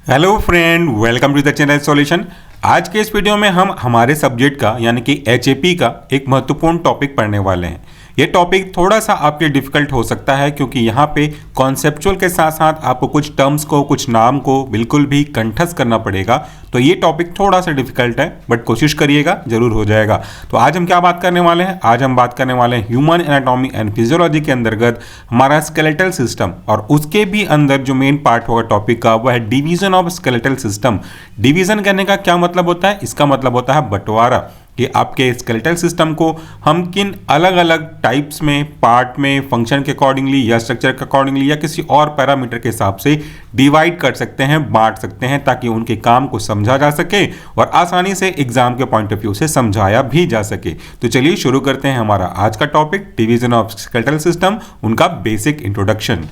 Hello friend, welcome to the channel solution. आज के इस वीडियो में हम हमारे सब्जेक्ट का यानी कि एचएपी का एक महत्वपूर्ण टॉपिक पढ़ने वाले हैं। ये टॉपिक थोड़ा सा आपके डिफिकल्ट हो सकता है क्योंकि यहाँ पे कॉन्सेप्चुअल के साथ साथ आपको कुछ टर्म्स को, कुछ नाम को बिल्कुल भी कंठस्थ करना पड़ेगा। तो ये टॉपिक थोड़ा सा डिफिकल्ट है, बट कोशिश करिएगा, जरूर हो जाएगा। तो आज हम क्या बात करने वाले हैं? आज हम बात करने वाले हैं ह्यूमन एनाटॉमी एंड फिजियोलॉजी के अंतर्गत हमारा स्केलेटल सिस्टम, और उसके भी अंदर जो मेन पार्ट होगा टॉपिक का वह है division of skeletal system. Division करने का क्या मतलब होता है? इसका मतलब होता है बंटवारा, कि आपके स्केलेटल सिस्टम को हम किन अलग अलग टाइप्स में, पार्ट में, फंक्शन के अकॉर्डिंगली या स्ट्रक्चर के अकॉर्डिंगली या किसी और पैरामीटर के हिसाब से डिवाइड कर सकते हैं, बांट सकते हैं, ताकि उनके काम को समझा जा सके और आसानी से एग्जाम के पॉइंट ऑफ व्यू से समझाया भी जा सके। तो चलिए शुरू करते हैं हमारा आज का topic, division of skeletal system, उनका बेसिक इंट्रोडक्शन।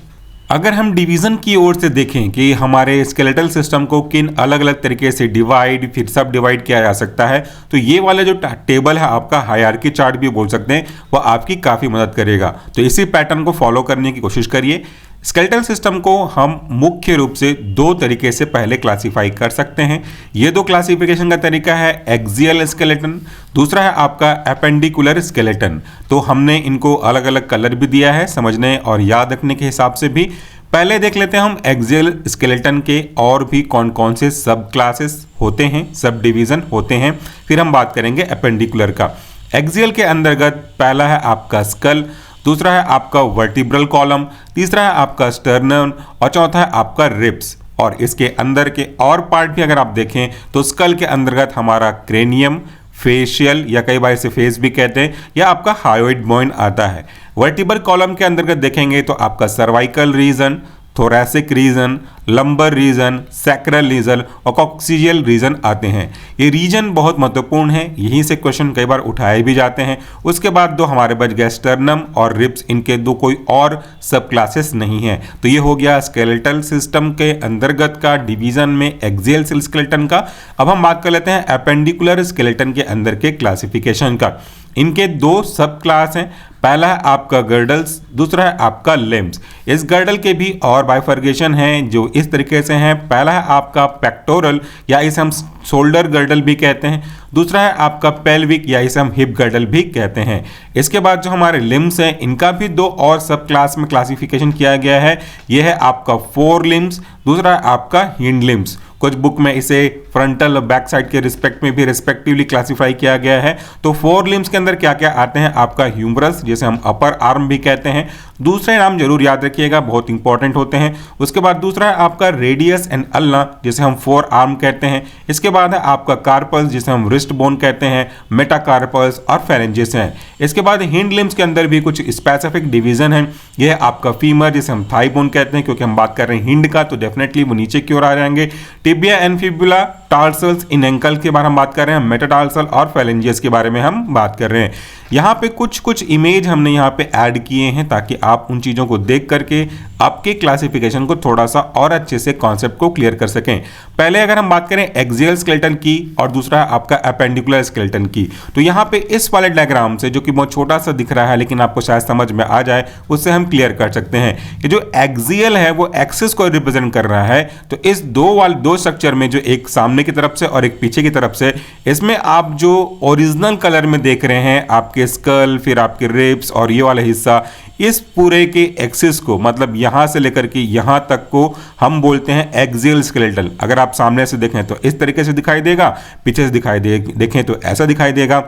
अगर हम डिवीजन की ओर से देखें कि हमारे स्केलेटल सिस्टम को किन अलग अलग तरीके से डिवाइड फिर सब डिवाइड किया जा सकता है, तो ये वाला जो टेबल है आपका, हायरार्की चार्ट भी बोल सकते हैं, वो आपकी काफ़ी मदद करेगा। तो इसी पैटर्न को फॉलो करने की कोशिश करिए। स्केलेटल सिस्टम को हम मुख्य रूप से दो तरीके से पहले क्लासिफाई कर सकते हैं। ये दो क्लासिफिकेशन का तरीका है एक्सियल स्केलेटन, दूसरा है आपका एपेंडिकुलर स्केलेटन। तो हमने इनको अलग अलग कलर भी दिया है समझने और याद रखने के हिसाब से भी। पहले देख लेते हैं हम एक्सियल स्केलेटन के और भी कौन कौन से सब क्लासेस होते हैं, सब डिवीजन होते हैं, फिर हम बात करेंगे एपेंडिकुलर का। एक्सियल के अंतर्गत पहला है आपका स्कल, दूसरा है आपका वर्टिब्रल कॉलम, तीसरा है आपका स्टर्नम और चौथा है आपका रिब्स। और इसके अंदर के और पार्ट भी अगर आप देखें तो स्कल के अंतर्गत हमारा क्रेनियम, फेशियल या कई बार इसे फेस भी कहते हैं, या आपका हायोइड बोन आता है। वर्टिब्रल कॉलम के अंतर्गत देखेंगे तो आपका cervical region, thoracic region, lumbar region, sacral region और कॉक्सिजियल रीजन आते हैं। ये रीजन बहुत महत्वपूर्ण है, यहीं से क्वेश्चन कई बार उठाए भी जाते हैं। उसके बाद दो हमारे बच गए स्टर्नम और रिब्स, इनके दो कोई और सब क्लासेस नहीं है। तो ये हो गया स्केलेटल सिस्टम के अंतर्गत का डिवीजन में एक्सियल स्केलेटन का। अब हम बात कर लेते हैं एपेंडिकुलर स्केलेटन के अंदर के क्लासिफिकेशन का। इनके दो सब क्लास हैं, पहला है आपका गर्डल्स, दूसरा है आपका लिम्स। इस गर्डल के भी और बाइफर्गेशन हैं जो इस तरीके से हैं। पहला है आपका पेक्टोरल या इसे हम शोल्डर गर्डल भी कहते हैं, दूसरा है आपका पेल्विक या इसे हम हिप गर्डल भी कहते हैं। इसके बाद जो हमारे लिम्स हैं इनका भी दो और सब क्लास में क्लासिफिकेशन किया गया है। यह है आपका फोर लिम्स, दूसरा है आपका हिंड लिम्स। कुछ बुक में इसे फ्रंटल और बैक साइड के रिस्पेक्ट में भी रिस्पेक्टिवली क्लासिफाई किया गया है। तो फोर लिम्स के अंदर क्या क्या आते हैं? आपका ह्यूमरस, जिसे हम अपर आर्म भी कहते हैं, दूसरे नाम जरूर याद रखिएगा, बहुत इंपॉर्टेंट होते हैं। उसके बाद दूसरा है आपका रेडियस एंड अल्ना, जिसे हम फोर आर्म कहते हैं। इसके बाद है आपका कार्पल्स, जिसे हम रिस्ट बोन कहते हैं, मेटाकार्पल्स और फेरेंजिस हैं। इसके बाद हिंड लिम्स के अंदर भी कुछ स्पेसिफिक डिवीजन है। यह है आपका फीमर, जिसे हम थाई बोन कहते हैं, क्योंकि हम बात कर रहे हैं हिंड का, तो डेफिनेटली वो नीचे की ओर आ जाएंगे। Tibia and fibula, tarsals in ankle के बारे में हम बात कर रहे हैं, मेटाटार्सल और फेलेंजियस के बारे में हम बात कर रहे हैं। यहाँ पे कुछ इमेज हमने यहाँ पे ऐड किए हैं ताकि आप उन चीज़ों को देख करके आपके क्लासिफिकेशन को थोड़ा सा और अच्छे से कॉन्सेप्ट को क्लियर कर सकें। पहले अगर हम बात करें एक्सियल स्केलेटन की और दूसरा है आपका एपेंडिकुलर स्केलेटन की, तो यहाँ पे इस वाले डायग्राम से, जो कि बहुत छोटा सा दिख रहा है लेकिन आपको शायद समझ में आ जाए, उससे हम क्लियर कर सकते हैं कि जो एक्सियल है वो एक्सिस को रिप्रेजेंट कर रहा है। तो इस दो स्ट्रक्चर में, जो एक सामने की तरफ से और एक पीछे की तरफ से, इसमें आप जो ओरिजिनल कलर में देख रहे हैं आपके स्कल, फिर आपके रिब्स और ये वाला हिस्सा, इस पूरे के एक्सिस को, मतलब यहां से लेकर के यहां तक को हम बोलते हैं एक्सियल स्केलेटल। अगर आप सामने से देखें तो इस तरीके से दिखाई देगा, पीछे से देखें तो ऐसा दिखाई देगा।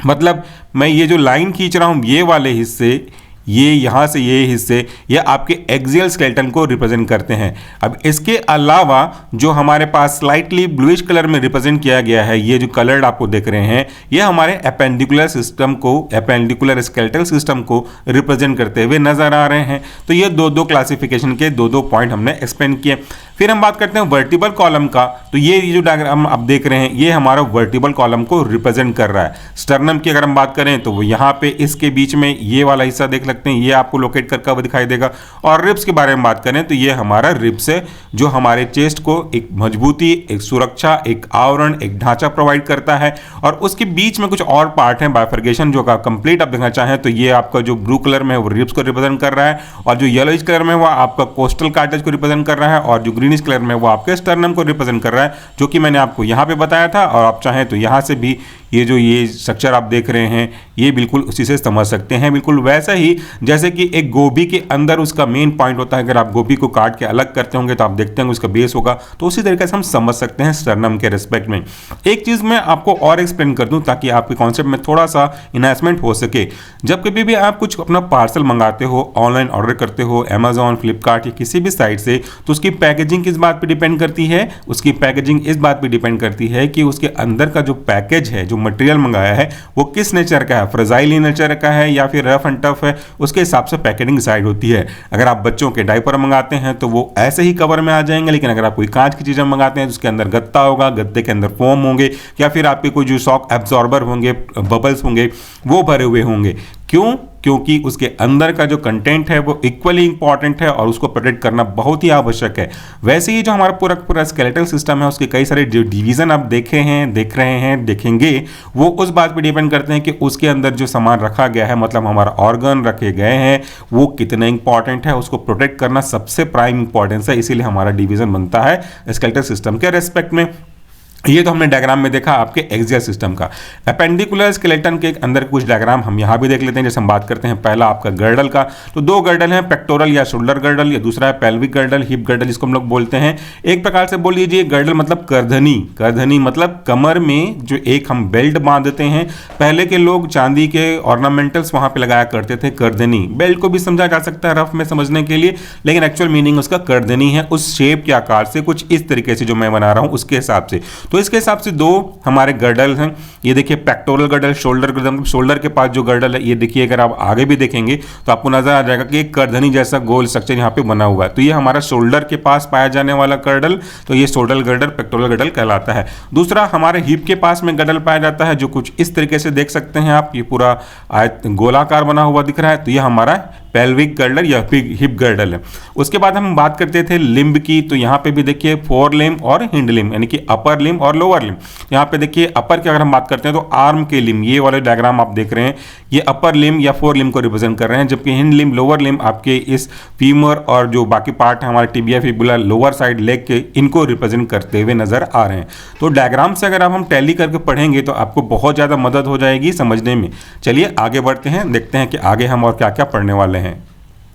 मतलब मैं ये जो लाइन खींच रहा हूं, ये वाले हिस्से, ये यहाँ से ये हिस्से, ये आपके एक्सियल स्केलेटन को रिप्रेजेंट करते हैं। अब इसके अलावा जो हमारे पास स्लाइटली ब्लूइश कलर में रिप्रेजेंट किया गया है, ये जो कलर्ड आपको देख रहे हैं, ये हमारे एपेंडिकुलर सिस्टम को, एपेंडिकुलर स्केलेटल सिस्टम को रिप्रेजेंट करते हुए नजर आ रहे हैं। तो ये दो क्लासिफिकेशन के दो पॉइंट हमने एक्सप्लेन किए। फिर हम बात करते हैं वर्टिबल कॉलम का। तो ये जो डायग्राम आप देख रहे हैं, ये हमारा वर्टिबल कॉलम को रिप्रेजेंट कर रहा है। स्टर्नम की अगर हम बात करें तो वो यहाँ पे इसके बीच में ये वाला हिस्सा देख सकते हैं, ये आपको लोकेट करके हुआ दिखाई देगा। और रिब्स के बारे में बात करें तो ये हमारा रिब्स है जो हमारे चेस्ट को एक मजबूती, एक सुरक्षा, एक आवरण, एक ढांचा प्रोवाइड करता है। और उसके बीच में कुछ और पार्ट है बाइफर्केशन जो कंप्लीट आप देखना चाहें तो ये आपका जो ब्लू कलर में है वो रिब्स को रिप्रेजेंट कर रहा है, और जो येलोइश कलर में वो आपका कोस्टल कार्टिलेज को रिप्रेजेंट कर रहा है, और जो ग्रीनिश कलर में वो आपके स्टर्नम को रिप्रेजेंट कर रहा है, जो कि मैंने आपको यहाँ पे बताया था। और आप चाहें तो यहाँ से भी ये स्ट्रक्चर आप देख रहे हैं ये बिल्कुल उसी से समझ सकते हैं। बिल्कुल वैसा ही जैसे कि एक गोभी के अंदर उसका मेन पॉइंट होता है, अगर आप गोभी को काट के अलग करते होंगे तो आप देखते हैं उसका बेस होगा, तो उसी तरीके से हम समझ सकते हैं स्टर्नम के रिस्पेक्ट में। एक चीज़ मैं आपको और एक्सप्लेन कर दूं ताकि आपके कॉन्सेप्ट में थोड़ा सा इन्हांसमेंट हो सके। जब कभी भी आप कुछ अपना पार्सल मंगाते हो, ऑनलाइन ऑर्डर करते हो अमेजॉन, फ्लिपकार्ट या किसी भी साइट से, तो उसकी पैकेजिंग किस बात पर डिपेंड करती है? उसकी पैकेजिंग इस बात पर डिपेंड करती है कि उसके अंदर का जो पैकेज है, जो मटेरियल मंगाया है वो किस नेचर का है, फ्रेजाइल नेचर का है या फिर रफ एंड टफ है, उसके हिसाब से पैकेजिंग डिसाइड होती है। अगर आप बच्चों के डायपर मंगाते हैं तो वो ऐसे ही कवर में आ जाएंगे, लेकिन अगर आप कोई कांच की चीज़ें मंगाते हैं तो उसके अंदर गत्ता होगा, गत्ते के अंदर फोम होंगे, या फिर आपके कोई जो शॉक एब्जॉर्बर होंगे, बबल्स होंगे, वो भरे हुए होंगे। क्यों? क्योंकि उसके अंदर का जो कंटेंट है वो इक्वली इंपॉर्टेंट है और उसको प्रोटेक्ट करना बहुत ही आवश्यक है। वैसे ही जो हमारा पूरा स्केलेटल सिस्टम है उसके कई सारे जो डिवीजन आप देख रहे हैं, देखेंगे, वो उस बात पे डिपेंड करते हैं कि उसके अंदर जो सामान रखा गया है, मतलब हमारा ऑर्गन रखे गए हैं, वो कितने इंपॉर्टेंट है, उसको प्रोटेक्ट करना सबसे प्राइम इंपॉर्टेंस है। इसीलिए हमारा डिवीजन बनता है स्केलेटल सिस्टम के रेस्पेक्ट में। ये तो हमने डायग्राम में देखा आपके एक्सियल सिस्टम का। एपेंडिकुलर स्केलेटन के अंदर कुछ डायग्राम हम यहाँ भी देख लेते हैं। जैसे हम बात करते हैं पहला आपका गर्डल का, तो दो गर्डल हैं, पेक्टोरल या शोल्डर गर्डल, या दूसरा है पेल्विक गर्डल, हिप गर्डल जिसको हम लोग बोलते हैं। एक प्रकार से बोल लीजिए गर्डल मतलब करधनी, करधनी मतलब कमर में जो एक हम बेल्ट बांधते हैं। पहले के लोग चांदी के ऑर्नामेंटल्स वहाँ पे लगाया करते थे, करधनी। बेल्ट को भी समझा जा सकता है रफ में समझने के लिए, लेकिन एक्चुअल मीनिंग उसका करधनी है, उस शेप के आकार से, कुछ इस तरीके से जो मैं बना रहा हूँ उसके हिसाब से। तो इसके हिसाब से दो हमारे गर्डल हैं। ये देखिए pectoral girdle, shoulder girdle, shoulder के पास जो गर्डल है ये देखिए, अगर आप आगे भी देखेंगे तो आपको नजर आ जाएगा कि एक करधनी जैसा गोल स्ट्रक्चर यहाँ पे बना हुआ है। तो ये हमारा शोल्डर के पास पाया जाने वाला गर्डल, तो ये शोल्डर गर्डल, पेक्टोरल गर्डल कहलाता है। दूसरा हमारे हिप के पास में गर्डल पाया जाता है, जो कुछ इस तरीके से देख सकते हैं आप, ये पूरा गोलाकार बना हुआ दिख रहा है, तो ये हमारा पेल्विक गर्डल या हिप गर्डल है। उसके बाद हम बात करते थे लिम्ब की, तो यहाँ पे भी देखिए फोर लिम्ब और हिंड लिम्ब, यानी कि अपर लिम्ब और लोअर लिम्ब। यहाँ पे देखिए अपर की अगर हम बात करते हैं तो आर्म के लिम्ब, ये वाले डायग्राम आप देख रहे हैं, ये अपर लिम्ब या फोर लिम्ब को रिप्रेजेंट कर रहे हैं, जबकि हिंड लिम्ब, लोअर लिम्ब आपके इस फीमर और जो बाकी पार्ट है हमारे tibia, fibula, lower side leg के, इनको रिप्रेजेंट करते हुए नजर आ रहे हैं। तो डायग्राम से अगर हम टैली करके पढ़ेंगे तो आपको बहुत ज़्यादा मदद हो जाएगी समझने में। चलिए आगे बढ़ते हैं, देखते हैं कि आगे हम और क्या क्या पढ़ने वाले हैं।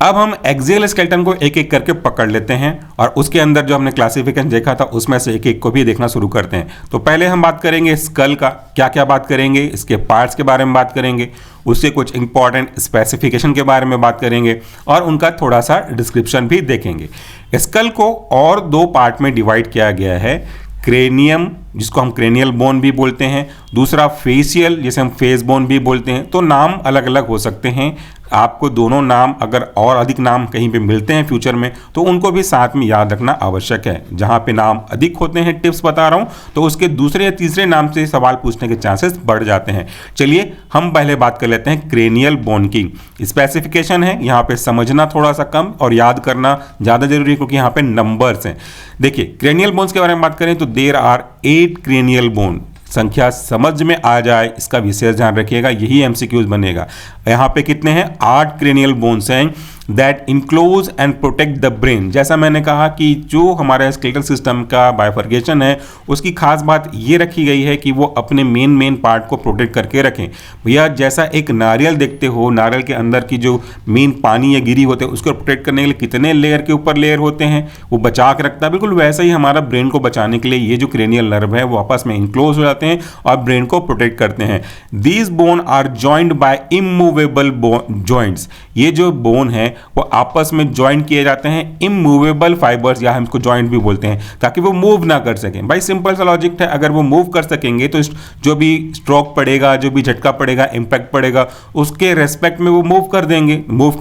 अब हम एक्सियल स्केलेटन को एक एक करके पकड़ लेते हैं और उसके अंदर जो हमने क्लासिफिकेशन देखा था उसमें से एक एक को भी देखना शुरू करते हैं। तो पहले हम बात करेंगे स्कल का, क्या क्या बात करेंगे, इसके पार्ट्स के बारे में बात करेंगे, उससे कुछ इंपॉर्टेंट स्पेसिफिकेशन के बारे में बात करेंगे और उनका थोड़ा सा डिस्क्रिप्शन भी देखेंगे। स्कल को और दो पार्ट में डिवाइड किया गया है, क्रेनियम जिसको हम क्रेनियल बोन भी बोलते हैं, दूसरा फेशियल जिसे हम फेस बोन भी बोलते हैं। तो नाम अलग अलग हो सकते हैं, आपको दोनों नाम अगर और अधिक नाम कहीं पे मिलते हैं फ्यूचर में तो उनको भी साथ में याद रखना आवश्यक है। जहाँ पे नाम अधिक होते हैं, टिप्स बता रहा हूँ, तो उसके दूसरे या तीसरे नाम से सवाल पूछने के चांसेस बढ़ जाते हैं। चलिए हम पहले बात कर लेते हैं क्रेनियल बोन की। स्पेसिफिकेशन है यहाँ पे समझना थोड़ा सा कम और याद करना ज़्यादा जरूरी है, क्योंकि यहाँ पे नंबर्स हैं। देखिए क्रेनियल बोन्स के बारे में बात करें तो देयर आर 8 क्रेनियल बोन। संख्या समझ में आ जाए इसका विशेष ध्यान रखिएगा, यही एमसीक्यूज बनेगा। यहाँ पे कितने हैं? 8 क्रेनियल बोन्स हैं that enclose and protect the brain. जैसा मैंने कहा कि जो हमारे स्केलेटल सिस्टम का बाइफर्केशन है उसकी खास बात ये रखी गई है कि वो अपने मेन पार्ट को प्रोटेक्ट करके रखें। भैया जैसा एक नारियल देखते हो, नारियल के अंदर की जो मेन पानी या गिरी होते हैं उसको प्रोटेक्ट करने के लिए कितने लेयर के ऊपर लेयर होते हैं, वो बचा के रखता है। बिल्कुल वैसा ही हमारा ब्रेन को बचाने के लिए ये जो क्रेनियल नर्व है वो आपस में इनक्लोज हो जाते हैं और ब्रेन को प्रोटेक्ट करते हैं। These bone are joined by immovable joints. ये जो बोन है वो आपस में ज्वाइंट किए जाते हैं इमूवेबल फाइबर्स, या हम इसको ज्वाइंट भी बोलते हैं, ताकि वो मूव ना कर सकें। भाई सिंपल सा लॉजिक है, अगर वो मूव कर सकेंगे तो जो भी स्ट्रोक पड़ेगा, जो भी झटका पड़ेगा, इंपैक्ट पड़ेगा, उसके रेस्पेक्ट में वो मूव कर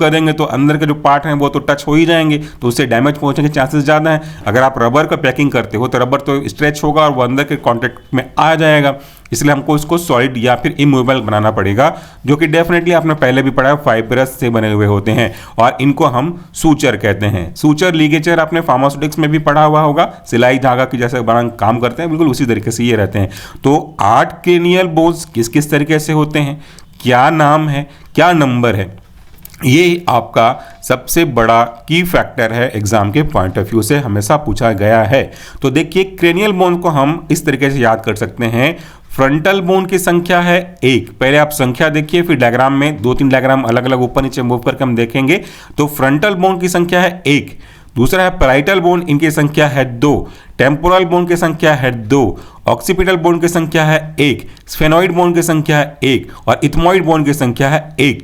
देंगे तो अंदर के जो पार्ट हैं वो तो टच हो ही जाएंगे, तो उससे डैमेज पहुंचने के चांसेस ज़्यादा हैं। अगर आप रबर का पैकिंग करते हो तो रबर तो स्ट्रेच होगा और वो अंदर के कॉन्टेक्ट में आ जाएगा। इसलिए हमको इसको सॉलिड या फिर इमूवेबल बनाना पड़ेगा, जो कि डेफिनेटली आपने पहले भी पढ़ा है, फाइब्रस से बने हुए होते हैं और इनको हम सूचर कहते हैं। सूचर लिगेचर आपने फार्मास्यूटिक्स में भी पढ़ा हुआ होगा, सिलाई धागा की जैसे बना काम करते हैं, बिल्कुल उसी तरीके से ये रहते हैं। तो 8 क्रेनियल बोन्स किस किस तरीके से होते हैं, क्या नाम है, क्या नंबर है, ये आपका सबसे बड़ा की फैक्टर है, एग्जाम के पॉइंट ऑफ व्यू से हमेशा पूछा गया है। तो देखिए क्रेनियल बोन को हम इस तरीके से याद कर सकते हैं, फ्रंटल बोन की संख्या है 1। पहले आप संख्या देखिए, फिर डायग्राम में 2-3 डायग्राम अलग अलग ऊपर नीचे मूव करके हम देखेंगे। तो फ्रंटल बोन की संख्या है 1, दूसरा है पैराइटल बोन, इनकी संख्या है 2, टेम्पोरल बोन की संख्या है 2, ऑक्सीपिटल बोन की संख्या है 1, स्फेनोइड बोन की संख्या है 1 और इथमोइड बोन की संख्या है 1।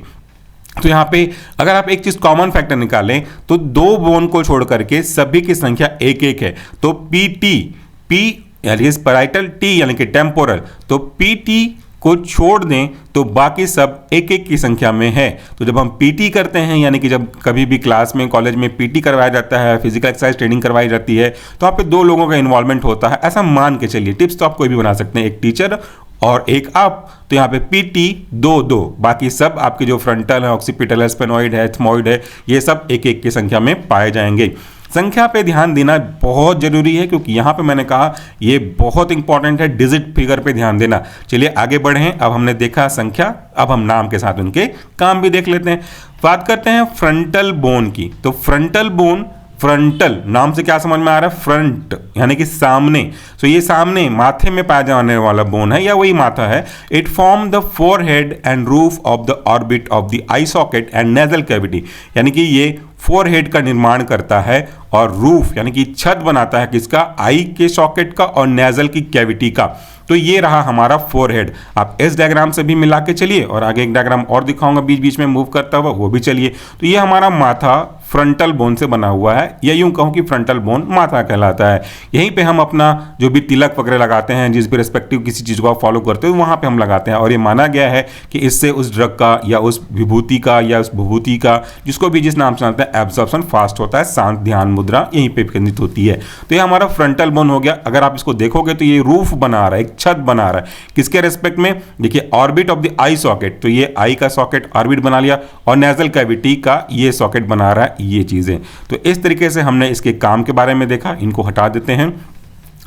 तो यहाँ पे अगर आप एक चीज कॉमन फैक्टर निकालें तो 2 बोन को छोड़ करके सभी की संख्या 1-1 है। तो पी यानी पैराइटल, टी यानी कि टेम्पोरल, तो पीटी को छोड़ दें तो बाकी सब 1-1 की संख्या में है। तो जब हम पीटी करते हैं, यानी कि जब कभी भी क्लास में कॉलेज में पीटी करवाया जाता है, फिजिकल एक्सरसाइज ट्रेनिंग करवाई जाती है, तो वहाँ पे 2 लोगों का इन्वॉल्वमेंट होता है, ऐसा मान के चलिए। टिप्स तो आप कोई भी बना सकते हैं, एक टीचर और एक आप। तो यहाँ पे पीटी 2-2, बाकी सब आपके जो फ्रंटल है, ऑक्सीपिटल है, स्पेनोइड है, थमोइड है, ये सब 1-1 की संख्या में पाए जाएंगे। संख्या पे ध्यान देना बहुत जरूरी है, क्योंकि यहाँ पे मैंने कहा ये बहुत इंपॉर्टेंट है, डिजिट फिगर पे ध्यान देना। चलिए आगे बढ़ें। अब हमने देखा संख्या, अब हम नाम के साथ उनके काम भी देख लेते हैं। बात करते हैं फ्रंटल बोन की। तो फ्रंटल बोन, फ्रंटल नाम से क्या समझ में आ रहा है, फ्रंट यानी कि सामने। तो ये सामने माथे में पाया जाने वाला बोन है या वही माथा है। It form the forehead and roof of the orbit of the I socket and nasal cavity, यानी कि ये फोरहेड का निर्माण करता है और रूफ यानी कि छत बनाता है किसका, आई के सॉकेट का और नेजल की कैविटी का। तो ये रहा हमारा फोरहेड। आप इस डायग्राम से भी मिला के चलिए और आगे एक डायग्राम और दिखाऊंगा बीच बीच में मूव करता हुआ, वो भी चलिए। तो ये हमारा माथा फ्रंटल बोन से बना हुआ है, या यूं कहूं कि फ्रंटल बोन माथा कहलाता है। यहीं पे हम अपना जो भी तिलक वगैरह लगाते हैं, जिस भी रेस्पेक्टिव किसी चीज़ को आप फॉलो करते हो, वहाँ पे हम लगाते हैं। और ये माना गया है कि इससे उस ड्रग का या उस विभूति का या उस विभूति का, जिसको भी जिस नाम से जानते हैं, एब्जॉर्प्शन फास्ट होता है। शांत ध्यान मुद्रा यहीं पे केंद्रित होती है। तो ये हमारा फ्रंटल बोन हो गया। अगर आप इसको देखोगे तो ये रूफ बना रहा है, एक छत बना रहा है, किसके रेस्पेक्ट में, देखिए orbit of the I socket. तो ये आई का सॉकेट ऑर्बिट बना लिया और नेजल कैविटी का ये सॉकेट बना रहा है, ये चीजें। तो इस तरीके से हमने इसके काम के बारे में देखा, इनको हटा देते हैं।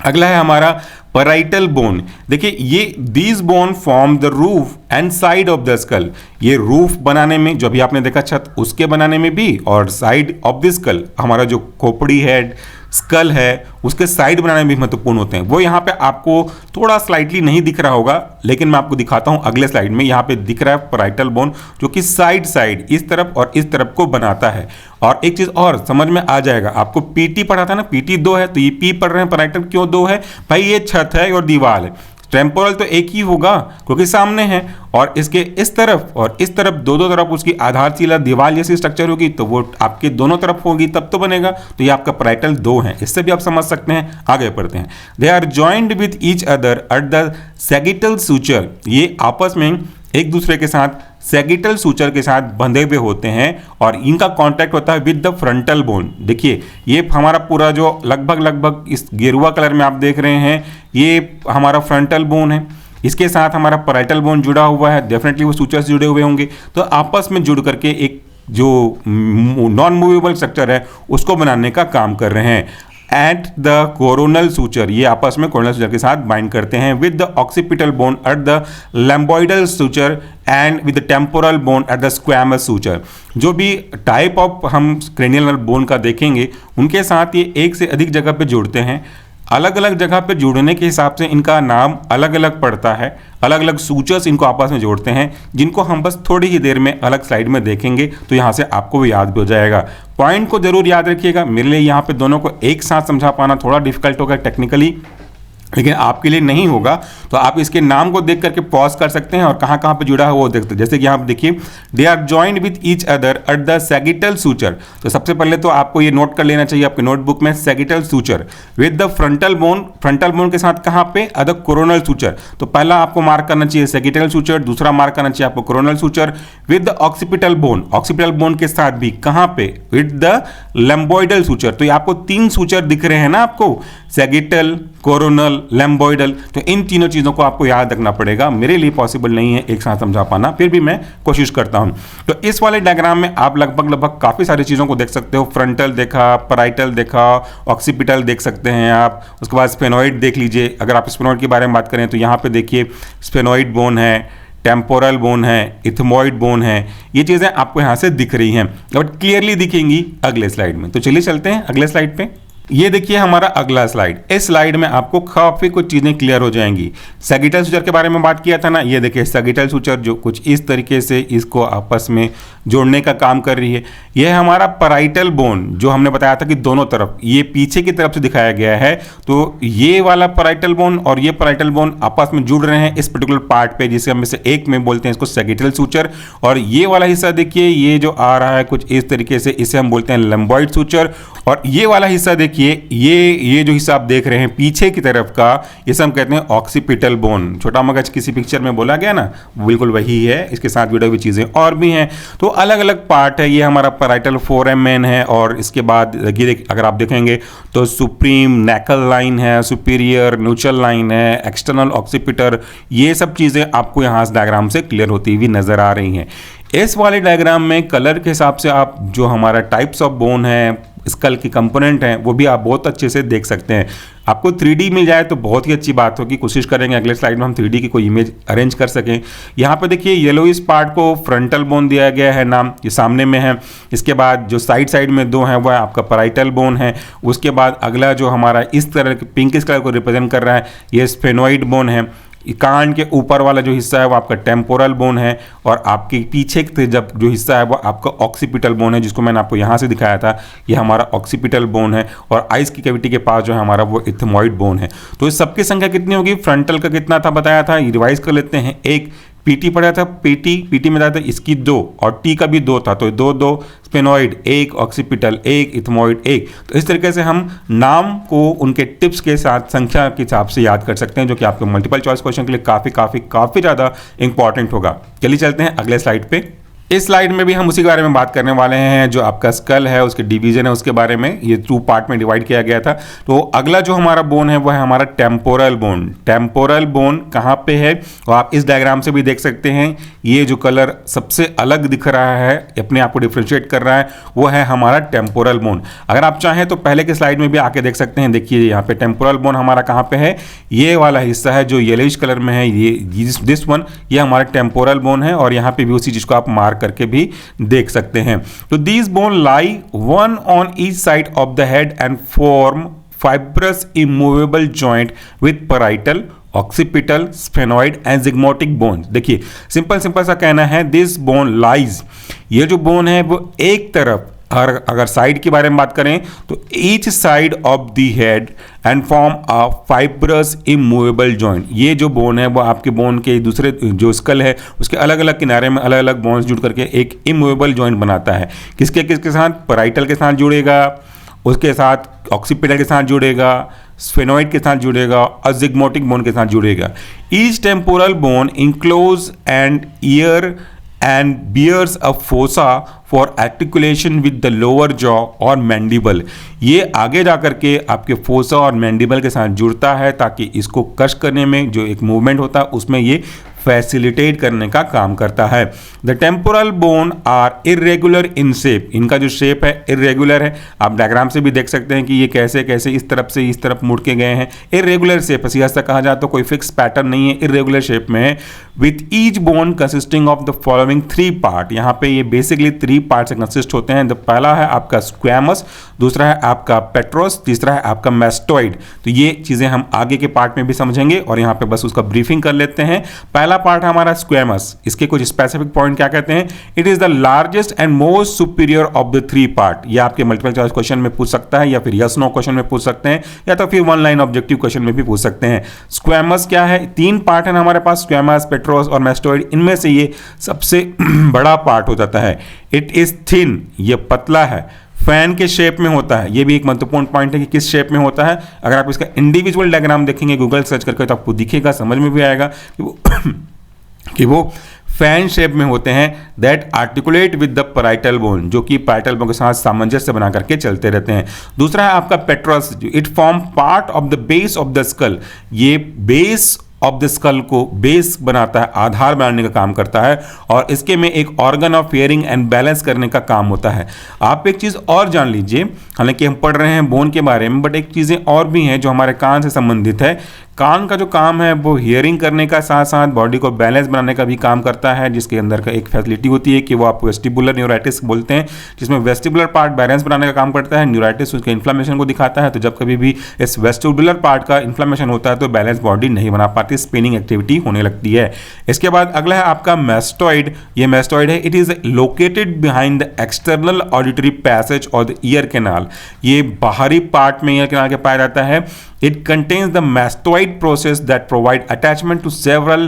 अगला है हमारा पैराइटल बोन। देखिए ये these bone form the roof and side of the school. ये रूफ बनाने में, जो अभी आपने देखा छत, उसके बनाने में भी, और साइड ऑफ द स्कल, हमारा जो खोपड़ी है, स्कल है, उसके साइड बनाने में भी महत्वपूर्ण होते हैं। वो यहाँ पे आपको थोड़ा स्लाइटली नहीं दिख रहा होगा, लेकिन मैं आपको दिखाता हूँ अगले स्लाइड में। यहाँ पे दिख रहा है पैराइटल बोन, जो कि साइड इस तरफ और इस तरफ को बनाता है। और एक चीज और समझ में आ जाएगा, आपको पीटी पढ़ा था ना, पीटी 2 है, तो ये पी पढ़ रहे हैं, पैराइटल क्यों 2 है भाई, ये छत है और दीवार है। टेम्पोरल तो एक ही होगा क्योंकि सामने है, और इसके इस तरफ और इस तरफ दो तरफ उसकी आधारशिला दीवार जैसी स्ट्रक्चर होगी, तो वो आपके दोनों तरफ होगी तब तो बनेगा। तो ये आपका पैराइटल 2 है, इससे भी आप समझ सकते हैं। आगे बढ़ते हैं। They are joined with each other at the sagittal suture. ये आपस में एक दूसरे के साथ सैगिटल सूचर के साथ बंधे हुए होते हैं और इनका कांटेक्ट होता है विद द फ्रंटल बोन। देखिए ये हमारा पूरा जो लगभग इस गेरुआ कलर में आप देख रहे हैं, ये हमारा फ्रंटल बोन है, इसके साथ हमारा पैराइटल बोन जुड़ा हुआ है। डेफिनेटली वो सूचर से जुड़े हुए होंगे, तो आपस में जुड़ करके एक जो नॉन मूवेबल स्ट्रक्चर है उसको बनाने का काम कर रहे हैं। एट द कोरोनल सूचर, ये आपस में कोरोनल सूचर के साथ बाइंड करते हैं with the occipital bone at the lambdoidal suture and with the temporal bone at the squamous suture. जो भी टाइप ऑफ हम क्रेनियल बोन का देखेंगे, उनके साथ ये एक से अधिक जगह पे जुड़ते हैं। अलग अलग जगह पे जुड़ने के हिसाब से इनका नाम अलग अलग पड़ता है, अलग अलग सूचर्स इनको आपस में जोड़ते हैं, जिनको हम बस थोड़ी ही देर में अलग स्लाइड में देखेंगे, तो यहाँ से आपको भी याद भी हो जाएगा। पॉइंट को जरूर याद रखिएगा। मेरे लिए यहाँ पे दोनों को एक साथ समझा पाना थोड़ा डिफिकल्ट होगा टेक्निकली, लेकिन आपके लिए नहीं होगा, तो आप इसके नाम को देख करके पॉज कर सकते हैं और कहाँ कहाँ पे जुड़ा है वो देखते हैं। जैसे कि यहाँ पे देखिए, they are joined with each other at the sagittal suture. तो सबसे पहले तो आपको ये नोट कर लेना चाहिए आपके नोटबुक में, sagittal suture with the frontal bone. Frontal bone के साथ कहाँ पे, अद कोरोनल सूचर। तो पहला आपको मार्क करना चाहिए सैगिटल सूचर, दूसरा मार्क करना चाहिए आपको coronal suture with the occipital bone. Occipital bone के साथ भी कहाँ पे, विद द लैम्बॉइडल सूचर। तो ये आपको 3 सूचर दिख रहे हैं ना आपको, सैगिटल, कोरोनल लैम्बॉइडल। तो इन तीनों चीज़ों को आपको याद रखना पड़ेगा। मेरे लिए पॉसिबल नहीं है एक साथ समझा पाना, फिर भी मैं कोशिश करता हूँ। तो इस वाले डायग्राम में आप लगभग काफ़ी सारी चीज़ों को देख सकते हो। फ्रंटल देखा, पैराइटल देखा, ऑक्सीपिटल देख सकते हैं आप। उसके बाद स्फेनॉइड देख लीजिए। अगर आप स्फेनॉइड के बारे में बात करें तो यहाँ पे देखिए स्फेनॉइड बोन है, टेम्पोरल बोन है, इथमॉइड बोन है। ये चीज़ें आपको यहाँ से दिख रही हैं, बट क्लियरली दिखेंगी अगले स्लाइड में। तो चलिए चलते हैं अगले स्लाइड पे। ये देखिए हमारा अगला स्लाइड। इस स्लाइड में आपको काफ़ी कुछ चीज़ें क्लियर हो जाएंगी। सैगिटल सूचर के बारे में बात किया था ना, ये देखिए सैगिटल सूचर जो कुछ इस तरीके से इसको आपस में जोड़ने का काम कर रही है। यह हमारा पैराइटल बोन जो हमने बताया था कि दोनों तरफ, ये पीछे की तरफ से दिखाया गया है। तो ये वाला पैराइटल बोन और ये पैराइटल बोन आपस में जुड़ रहे हैं इस पर्टिकुलर पार्ट पे, जिसे हम से एक में बोलते हैं इसको सैगिटल सूचर। और ये वाला हिस्सा देखिए, ये जो आ रहा है कुछ इस तरीके से, इसे हम बोलते हैं लंबॉइड सूचर। और ये वाला हिस्सा देखिए, ये जो हिस्सा आप देख रहे हैं पीछे की तरफ का, इसे हम कहते हैं ऑक्सीपिटल बोन। छोटा मगज किसी पिक्चर में बोला गया ना, बिल्कुल वही है। इसके साथ जुड़े हुई चीज़ें और भी हैं। तो अलग अलग पार्ट है। ये हमारा पैराइटल फोरामेन है। और इसके बाद ये अगर आप देखेंगे तो सुप्रीम नेकल लाइन है, सुपीरियर न्यूट्रल लाइन है, एक्सटर्नल ऑक्सीपिटर। ये सब चीज़ें आपको यहाँ इस डायग्राम से क्लियर होती हुई नजर आ रही हैं। इस वाले डायग्राम में कलर के हिसाब से आप जो हमारा टाइप्स ऑफ बोन है, स्कल की कंपोनेंट हैं, वो भी आप बहुत अच्छे से देख सकते हैं। आपको 3D मिल जाए तो बहुत ही अच्छी बात होगी। कोशिश करेंगे अगले स्लाइड में हम 3D की कोई इमेज अरेंज कर सकें। यहाँ पे देखिए येलोइश पार्ट को फ्रंटल बोन दिया गया है नाम, ये सामने में है। इसके बाद जो साइड में दो हैं वह आपका पैराइटल बोन है। उसके बाद अगला जो हमारा इस तरह के पिंकिश कलर को रिप्रेजेंट कर रहा है, ये स्फेनॉइड बोन है। कान के ऊपर वाला जो हिस्सा है वो आपका टेम्पोरल बोन है। और आपके पीछे जब जो हिस्सा है वो आपका ऑक्सीपिटल बोन है, जिसको मैंने आपको यहाँ से दिखाया था। ये हमारा ऑक्सीपिटल बोन है। और आइस की कैविटी के पास जो है हमारा वो इथमॉइड बोन है। तो इस सबकी संख्या कितनी होगी? फ्रंटल का कितना था बताया था, रिवाइज कर लेते हैं। एक पीटी पढ़ा था, पीटी में बताया था इसकी 2 और टी का भी 2 था। तो 2 स्फेनॉइड, 1 ऑक्सीपिटल, 1 इथमॉइड, 1। तो इस तरीके से हम नाम को उनके टिप्स के साथ संख्या के हिसाब से याद कर सकते हैं, जो कि आपके मल्टीपल चॉइस क्वेश्चन के लिए काफ़ी ज़्यादा इंपॉर्टेंट होगा। चलिए चलते हैं अगले स्लाइड पे। इस स्लाइड में भी हम उसी के बारे में बात करने वाले हैं। जो आपका स्कल है उसके डिवीजन है उसके बारे में, ये 2 पार्ट में डिवाइड किया गया था। तो अगला जो हमारा बोन है वह है हमारा टेम्पोरल बोन। टेम्पोरल बोन कहाँ पे है वो आप इस डायग्राम से भी देख सकते हैं। ये जो कलर सबसे अलग दिख रहा है, अपने आप को डिफ्रेंशिएट कर रहा है, वो है हमारा टेम्पोरल बोन। अगर आप चाहें तो पहले के स्लाइड में भी आके देख सकते हैं। देखिए यहाँ पे टेम्पोरल बोन हमारा कहाँ पे है, ये वाला हिस्सा है जो येलोइश कलर में है, ये दिस वन, ये हमारा टेम्पोरल बोन है। और यहाँ पे भी उसी चीज को आप मार्क करके भी देख सकते हैं। तो these bone lie one on each side of the head and form fibrous immovable joint with parietal, occipital, sphenoid and zygomatic bones। देखिए सिंपल सा कहना है, दिस बोन लाइज, ये जो बोन है वो एक तरफ, अगर साइड के बारे में बात करें तो each side of the head and form a fibrous immovable joint. ये जो बोन है वो आपके बोन के दूसरे जो स्कल है उसके अलग अलग किनारे में अलग अलग बोन्स जुड़ करके एक इमूवेबल जॉइंट बनाता है। किसके साथ? पैराइटल के साथ जुड़ेगा, उसके साथ ऑक्सीपिटल के साथ जुड़ेगा, स्फेनॉइड के साथ जुड़ेगा और ज़िगमोटिक बोन के साथ जुड़ेगा। Each temporal bone enclose and year and bears a fossa for articulation with the lower jaw और मैंडिबल। ये आगे जा करके आपके फोसा और मैंडिबल के साथ जुड़ता है ताकि इसको कश करने में जो एक मूवमेंट होता है उसमें ये फैसिलिटेट करने का काम करता है। The temporal bone are irregular in shape, इनका जो शेप है इरेगुलर है। आप डायग्राम से भी देख सकते हैं कि ये कैसे कैसे इस तरफ से इस तरफ मुड़ के गए हैं। इरेगुलर शेप, सीधा सा कहा जाए तो कोई फिक्स पैटर्न नहीं है, इरेगुलर शेप में है। With each bone consisting of the following 3 part. यहाँ पे ये बेसिकली 3 पार्ट से कंसिस्ट होते हैं। पहला है आपका स्क्वैमस, दूसरा है आपका पेट्रोस, तीसरा है आपका मैस्टोइड। तो ये चीजें हम आगे के पार्ट में भी समझेंगे और यहाँ पे बस उसका ब्रीफिंग कर लेते हैं। पहला पार्ट हमारा स्क्वैमस, इसके कुछ स्पेसिफिक पॉइंट क्या कहते हैं? It is the largest and most superior of the 3 part. ये आपके मल्टीपल चॉइस क्वेश्चन में पूछ सकता है या फिर यस नो क्वेश्चन में पूछ सकते हैं या तो फिर 1 लाइन ऑब्जेक्टिव क्वेश्चन में भी पूछ सकते हैं। स्क्वैमस क्या है? 3 पार्ट है हमारे पास, स्क्वैमस, पेट्रोस और मैस्टोइड। इनमें से ये सबसे बड़ा पार्ट हो जाता है। इट इज थिन, ये पतला है, फैन के शेप में होता है। ये भी एक महत्वपूर्ण पॉइंट है कि किस शेप में होता है। अगर आप इसका इंडिविजुअल डायग्राम देखेंगे गूगल सर्च करके तो आपको दिखेगा, समझ में भी आएगा कि वो फैन शेप में होते हैं, that articulate with the parietal bone, जो कि पैराइटल बोन के साथ सामंजस्य बना करके चलते रहते हैं। दूसरा है आपका पेट्रस, it form part of the base of the school, ये बेस ऑफ द स्कल को बेस बनाता है, आधार बनाने का काम करता है, और इसके में एक organ of hearing and balance करने का काम होता है। आप एक चीज़ और जान लीजिए, हालांकि हम पढ़ रहे हैं बोन के बारे में, बट एक चीज़ें और भी हैं जो हमारे कान से संबंधित है। कान का जो काम है वो हियरिंग करने का साथ साथ बॉडी को बैलेंस बनाने का भी काम करता है, जिसके अंदर का एक फैसिलिटी होती है कि वो आप वेस्टिबुलर न्यूराइटिस बोलते हैं, जिसमें वेस्टिबुलर पार्ट बैलेंस बनाने का काम करता है, न्यूराइटिस उसके इन्फ्लेमेशन को दिखाता है। तो जब कभी भी इस वेस्टिबुलर पार्ट का इन्फ्लेमेशन होता है तो बैलेंस बॉडी नहीं बना पाती, स्पिनिंग एक्टिविटी होने लगती है। इसके बाद अगला है आपका मैस्टॉइड। ये मैस्टॉइड है, it is located behind the external auditory passage और द ईयर कैनाल। ये बाहरी पार्ट में ईयर कैनाल के पाया जाता है। It contains the mastoid process that provide attachment to several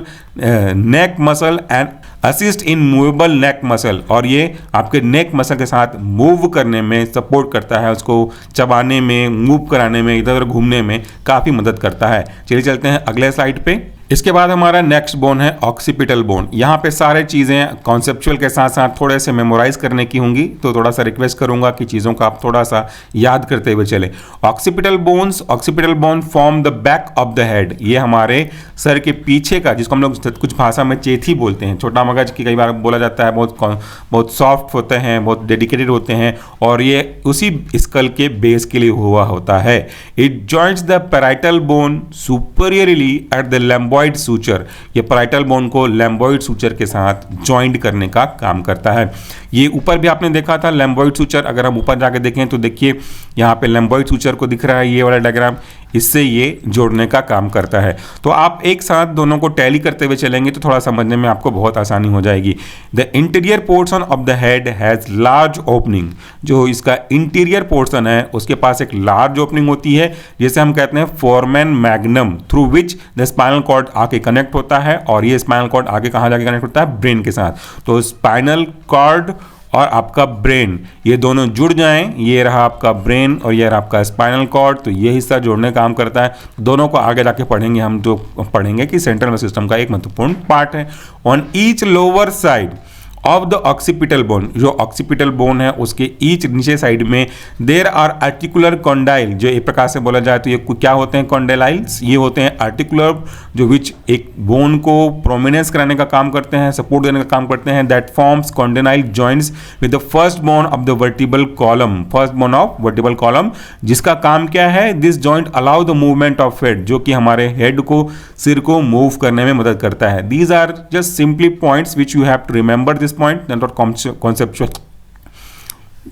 neck muscle and assist in movable neck muscle, और ये आपके नेक मसल के साथ मूव करने में सपोर्ट करता है, उसको चबाने में, मूव कराने में, इधर उधर घूमने में काफ़ी मदद करता है। चलिए चलते हैं अगले स्लाइड पे। इसके बाद हमारा नेक्स्ट बोन है ऑक्सीपिटल बोन। यहाँ पे सारे चीज़ें कॉन्सेप्चुअल के साथ साथ थोड़े से मेमोराइज करने की होंगी, तो थोड़ा सा रिक्वेस्ट करूंगा कि चीज़ों का आप थोड़ा सा याद करते हुए चले। Occipital bone form the back of the head, ये हमारे सर के पीछे का, जिसको हम लोग कुछ भाषा में चेथी बोलते हैं, छोटा मगज की कई बार बोला जाता है, बहुत सॉफ्ट होते हैं, बहुत डेडिकेटेड होते हैं, और ये उसी स्कल के बेस के लिए हुआ होता है। It joints the parietal bone superiorly at the lambdoid suture, ये पैराइटल बोन को लैम्बॉइड सूचर के साथ जॉइंट करने का काम करता है। ये ऊपर भी आपने देखा था लैम्बॉइड सूचर, अगर हम ऊपर जाके देखें तो देखिए यहाँ पे लैम्बॉइड सूचर को दिख रहा है, ये वाला डायग्राम, इससे ये जोड़ने का काम करता है। तो आप एक साथ दोनों को टैली करते हुए चलेंगे तो थोड़ा समझने में आपको बहुत आसानी हो जाएगी। The interior portion of the head has large opening, जो इसका इंटीरियर पोर्शन है उसके पास एक लार्ज ओपनिंग होती है, जिसे हम कहते हैं foramen magnum, through which the spinal cord आके कनेक्ट होता है, और ये स्पाइनल कॉर्ड आगे कहाँ जाके कनेक्ट होता है, ब्रेन के साथ। तो स्पाइनल कॉर्ड और आपका ब्रेन ये दोनों जुड़ जाएं, ये रहा आपका ब्रेन और ये रहा आपका स्पाइनल कॉर्ड, तो ये हिस्सा जोड़ने का काम करता है। दोनों को आगे जाके पढ़ेंगे हम, तो पढ़ेंगे कि सेंट्रल नर्वस सिस्टम का एक महत्वपूर्ण पार्ट है। On each lower side of the occipital bone, जो ऑक्सीपिटल बोन है उसके ईच नीचे साइड में देर आर आर्टिकुलर कॉन्डाइल, जो एक प्रकार से बोला जाए तो ये क्या होते हैं, कॉन्डेलाइल्स, ये होते हैं आर्टिकुलर, जो विच एक बोन को प्रोमिनेंस कराने का काम करते हैं, सपोर्ट देने का काम करते हैं। That forms condylar joints with the first bone of the vertebral column, first bone of vertebral column, जिसका काम क्या है, this joint allow the movement of head, जो कि हमारे हेड को, सिर को मूव करने में मदद करता है। These are just simply points which you have to remember this point, not conceptual.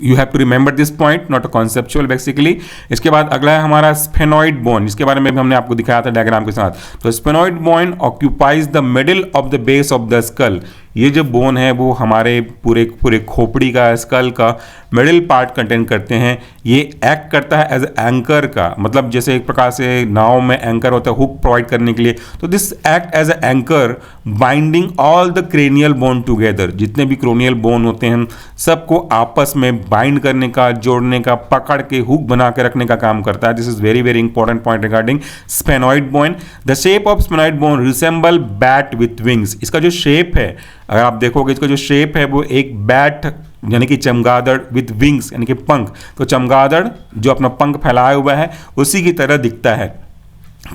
You have to remember this point, not a conceptual basically. इसके बाद अगला है हमारा स्फेनॉइड बोन, जिसके बारे में भी हमने आपको दिखाया था डायग्राम के साथ। तो sphenoid bone occupies the middle of the base of the school, ये जो बोन है वो हमारे पूरे खोपड़ी का, स्कल का मिडिल पार्ट कंटेन करते हैं। ये एक्ट करता है एज एंकर का, मतलब जैसे एक प्रकार से नाव में एंकर होता है हुक प्रोवाइड करने के लिए, तो this act as a anchor binding all the cranial bone together, जितने भी क्रोनियल बोन होते हैं सबको आपस में बाइंड करने का, जोड़ने का, पकड़ के हुक बना के रखने का काम करता है। This is very very important point regarding sphenoid bone. The shape of sphenoid bone resemble bat with wings, इसका जो शेप है, अगर आप देखोगे इसका जो शेप है वो एक बैट यानी कि चमगादड़ विद विंग्स यानी कि पंख, तो चमगादड़ जो अपना पंख फैलाया हुआ है उसी की तरह दिखता है।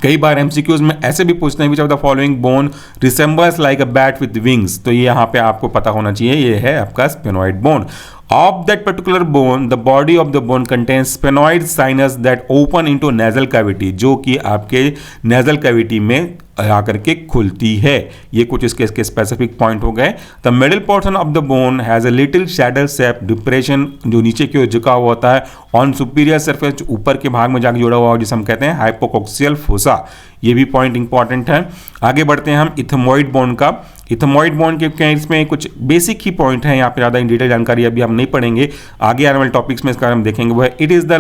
कई बार एमसीक्यूज में ऐसे भी पूछते हैं which of the following bone resembles like a bat with wings, तो ये यहाँ पे आपको पता होना चाहिए, ये है आपका sphenoid bone. Of that particular bone, the body of the bone contains sphenoid sinus that open into nasal cavity, जो कि आपके nasal cavity में आकर के खुलती है। ये कुछ इसके स्पेसिफिक पॉइंट हो गए। The middle portion of the bone has a little saddle shape depression, जो नीचे की ओर झुका हुआ होता है, ऑन सुपीरियर सरफेस, ऊपर के भाग में जाकर जुड़ा हुआ, जिसे हम कहते हैं हाइपोकोक्सियल फोसा। ये भी पॉइंट इंपॉर्टेंट है। आगे बढ़ते हैं हम इथमोइड बोन का। इथमोइड बोन के केस में कुछ बेसिक ही पॉइंट है, यहाँ पे ज़्यादा इन डिटेल जानकारी अभी हम नहीं पढ़ेंगे, आगे आने वाले टॉपिक्स में इसका हम देखेंगे। वो है it is the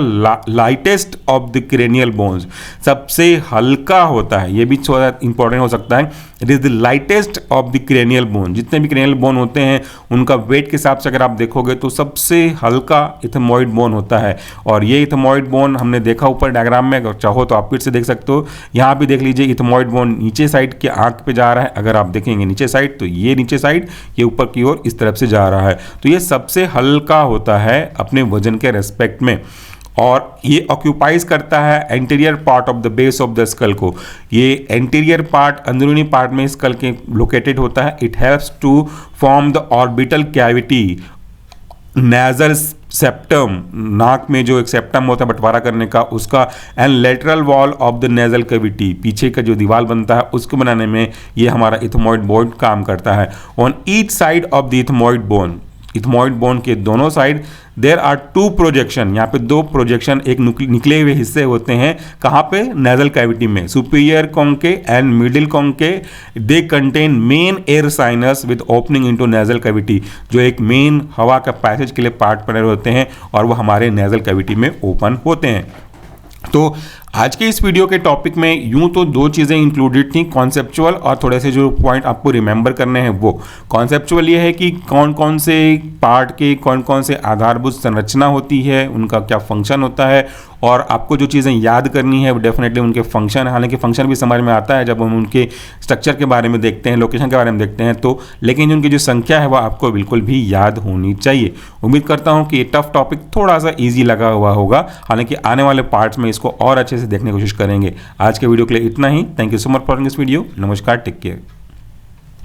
lightest of the cranial bones, सबसे हल्का होता है, ये भी थोड़ा इंपॉर्टेंट हो सकता है। It is the lightest of the cranial bone. जितने भी क्रेनियल बोन होते हैं उनका वेट के हिसाब से अगर आप देखोगे तो सबसे हल्का इथमॉइड बोन होता है। और ये इथमॉइड बोन हमने देखा ऊपर डायग्राम में, अगर चाहो तो आप फिर से देख सकते हो। यहाँ भी देख लीजिए इथमॉइड बोन नीचे साइड के आंख पे जा रहा है। अगर आप देखेंगे नीचे साइड तो ये नीचे साइड, ये ऊपर की ओर इस तरफ से जा रहा है। तो ये सबसे हल्का होता है अपने वजन के रेस्पेक्ट में, और ये ऑक्यूपाइज करता है anterior part of the base of the skull को। ये एंटीरियर पार्ट अंदरूनी पार्ट में स्कल के लोकेटेड होता है। It helps to form the orbital cavity, nasal septum, नाक में जो एक सेप्टम होता है बंटवारा करने का उसका, and lateral wall of the nasal cavity, पीछे का जो दीवार बनता है उसको बनाने में ये हमारा इथमॉइड बोन काम करता है। On each side of the ethmoid bone, ethmoid bone के दोनों side there are two projection, यहाँ पे दो प्रोजेक्शन, एक निकले हुए हिस्से होते हैं। कहाँ पे? नेजल कैविटी में। Superior conchae and middle conchae, they contain main air sinus with opening into nasal cavity, जो एक मेन हवा का पैसेज के लिए पार्ट बने होते हैं और वो हमारे नेजल कैविटी में ओपन होते हैं। तो आज के इस वीडियो के टॉपिक में यूं तो दो चीज़ें इंक्लूडेड थी, कॉन्सेप्चुअल और थोड़े से जो पॉइंट आपको रिमेंबर करने हैं वो। कॉन्सेप्चुअल ये है कि कौन कौन से पार्ट के कौन कौन से आधारभूत संरचना होती है, उनका क्या फंक्शन होता है, और आपको जो चीज़ें याद करनी है वो डेफिनेटली उनके फंक्शन, हालांकि फंक्शन भी समझ में आता है जब हम उनके स्ट्रक्चर के बारे में देखते हैं, लोकेशन के बारे में देखते हैं तो, लेकिन उनकी जो संख्या है वह आपको बिल्कुल भी याद होनी चाहिए। उम्मीद करता हूँ कि ये टफ टॉपिक थोड़ा सा ईजी लगा हुआ होगा, हालांकि आने वाले पार्ट्स में इसको और अच्छे से देखने की कोशिश करेंगे। आज के वीडियो के लिए इतना ही। Thank you so much for this video. नमस्कार, टेक केयर।